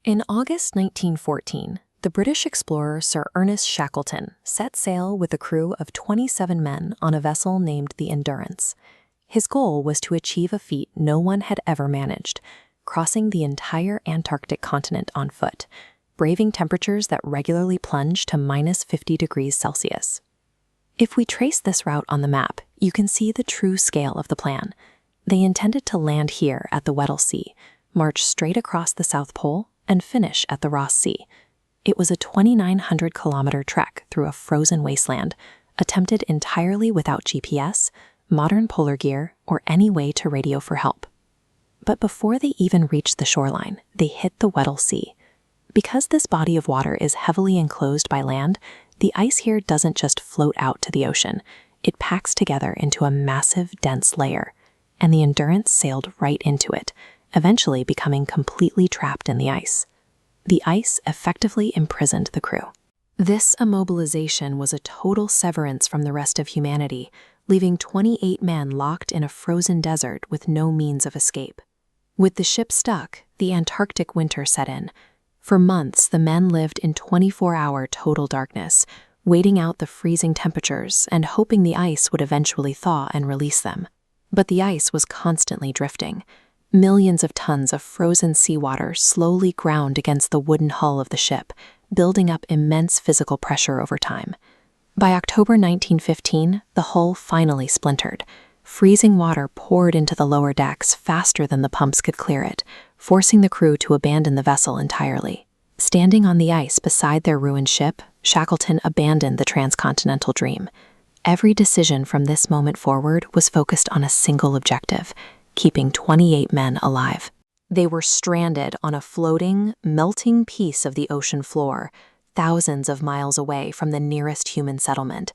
In August 1914, the British explorer Sir Ernest Shackleton set sail with a crew of 27 men on a vessel named the Endurance. His goal was to achieve a feat no one had ever managed, crossing the entire Antarctic continent on foot, braving temperatures that regularly plunge to -50 degrees Celsius. If we trace this route on the map, you can see the true scale of the plan. They intended to land here at the Weddell Sea, march straight across the South Pole, and finish at the Ross Sea. It was a 2,900-kilometer trek through a frozen wasteland, attempted entirely without GPS, modern polar gear, or any way to radio for help. But before they even reached the shoreline, they hit the Weddell Sea. Because this body of water is heavily enclosed by land, the ice here doesn't just float out to the ocean. It packs together into a massive, dense layer, and the Endurance sailed right into it, eventually becoming completely trapped in the ice. The ice effectively imprisoned the crew. This immobilization was a total severance from the rest of humanity, leaving 28 men locked in a frozen desert with no means of escape. With the ship stuck, the Antarctic winter set in. For months, the men lived in 24-hour total darkness, waiting out the freezing temperatures and hoping the ice would eventually thaw and release them. But the ice was constantly drifting. Millions of tons of frozen seawater slowly ground against the wooden hull of the ship, building up immense physical pressure over time. By October 1915, the hull finally splintered. Freezing water poured into the lower decks faster than the pumps could clear it, forcing the crew to abandon the vessel entirely. Standing on the ice beside their ruined ship, Shackleton abandoned the transcontinental dream. Every decision from this moment forward was focused on a single objective: keeping 28 men alive. They were stranded on a floating, melting piece of the ocean floor, thousands of miles away from the nearest human settlement.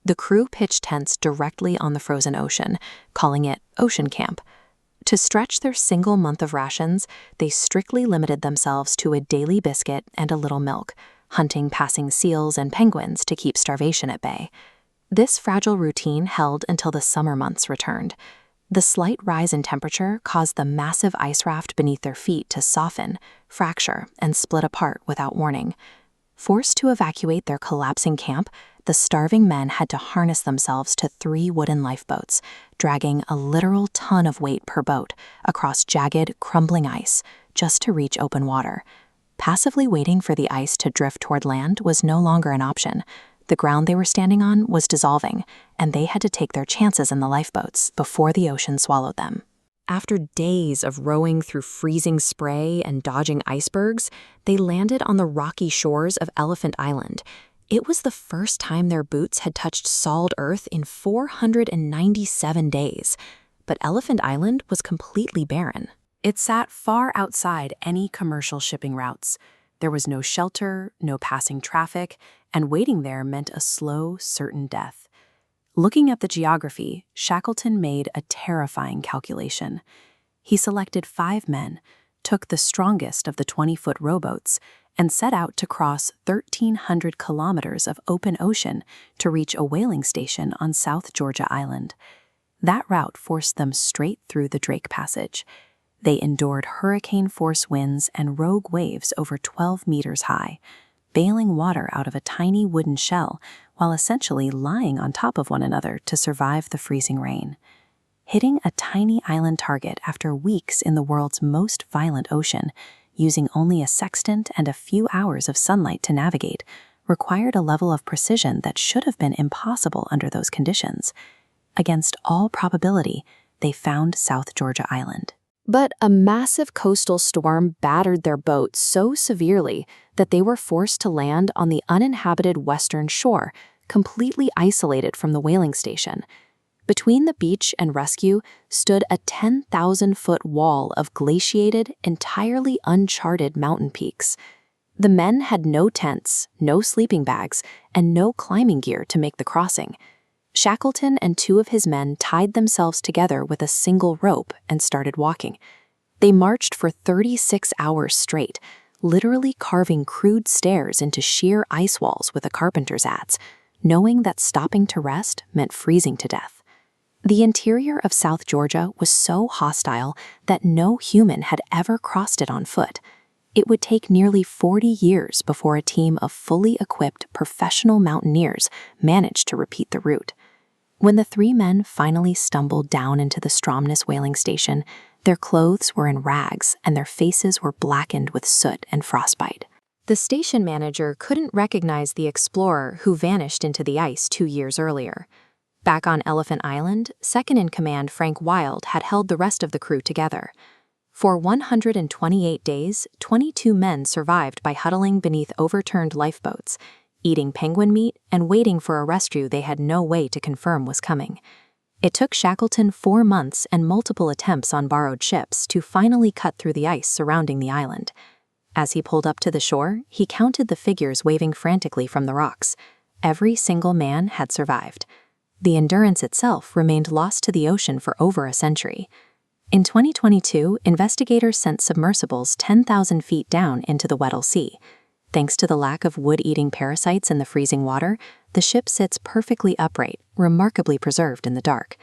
The crew pitched tents directly on the frozen ocean, calling it Ocean Camp. To stretch their single month of rations, they strictly limited themselves to a daily biscuit and a little milk, hunting passing seals and penguins to keep starvation at bay. This fragile routine held until the summer months returned. The slight rise in temperature caused the massive ice raft beneath their feet to soften, fracture, and split apart without warning. Forced to evacuate their collapsing camp, the starving men had to harness themselves to 3 wooden lifeboats, dragging a literal ton of weight per boat across jagged, crumbling ice just to reach open water. Passively waiting for the ice to drift toward land was no longer an option. The ground they were standing on was dissolving, and they had to take their chances in the lifeboats before the ocean swallowed them. After days of rowing through freezing spray and dodging icebergs, they landed on the rocky shores of Elephant Island. It was the first time their boots had touched solid earth in 497 days. But Elephant Island was completely barren. It sat far outside any commercial shipping routes. There was no shelter, no passing traffic, and waiting there meant a slow, certain death. Looking at the geography, Shackleton made a terrifying calculation. He selected 5 men, took the strongest of the 20-foot rowboats, and set out to cross 1,300 kilometers of open ocean to reach a whaling station on South Georgia Island. That route forced them straight through the Drake Passage. They endured hurricane-force winds and rogue waves over 12 meters high, bailing water out of a tiny wooden shell while essentially lying on top of one another to survive the freezing rain. Hitting a tiny island target after weeks in the world's most violent ocean, using only a sextant and a few hours of sunlight to navigate, required a level of precision that should have been impossible under those conditions. Against all probability, they found South Georgia Island. But a massive coastal storm battered their boat so severely that they were forced to land on the uninhabited western shore, completely isolated from the whaling station. Between the beach and rescue stood a 10,000-foot wall of glaciated, entirely uncharted mountain peaks. The men had no tents, no sleeping bags, and no climbing gear to make the crossing. Shackleton and 2 of his men tied themselves together with a single rope and started walking. They marched for 36 hours straight, literally carving crude stairs into sheer ice walls with a carpenter's adze, knowing that stopping to rest meant freezing to death. The interior of South Georgia was so hostile that no human had ever crossed it on foot. It would take nearly 40 years before a team of fully equipped professional mountaineers managed to repeat the route. When the three men finally stumbled down into the Stromness whaling station, their clothes were in rags and their faces were blackened with soot and frostbite. The station manager couldn't recognize the explorer who vanished into the ice 2 years earlier. Back on Elephant Island, second-in-command Frank Wild had held the rest of the crew together. For 128 days, 22 men survived by huddling beneath overturned lifeboats, eating penguin meat and waiting for a rescue they had no way to confirm was coming. It took Shackleton 4 months and multiple attempts on borrowed ships to finally cut through the ice surrounding the island. As he pulled up to the shore, he counted the figures waving frantically from the rocks. Every single man had survived. The Endurance itself remained lost to the ocean for over a century. In 2022, investigators sent submersibles 10,000 feet down into the Weddell Sea. Thanks to the lack of wood-eating parasites in the freezing water, the ship sits perfectly upright, remarkably preserved in the dark.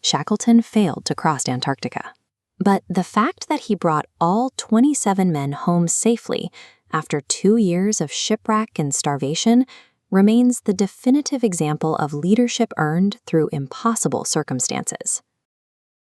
Shackleton failed to cross Antarctica. But the fact that he brought all 27 men home safely after 2 years of shipwreck and starvation remains the definitive example of leadership earned through impossible circumstances.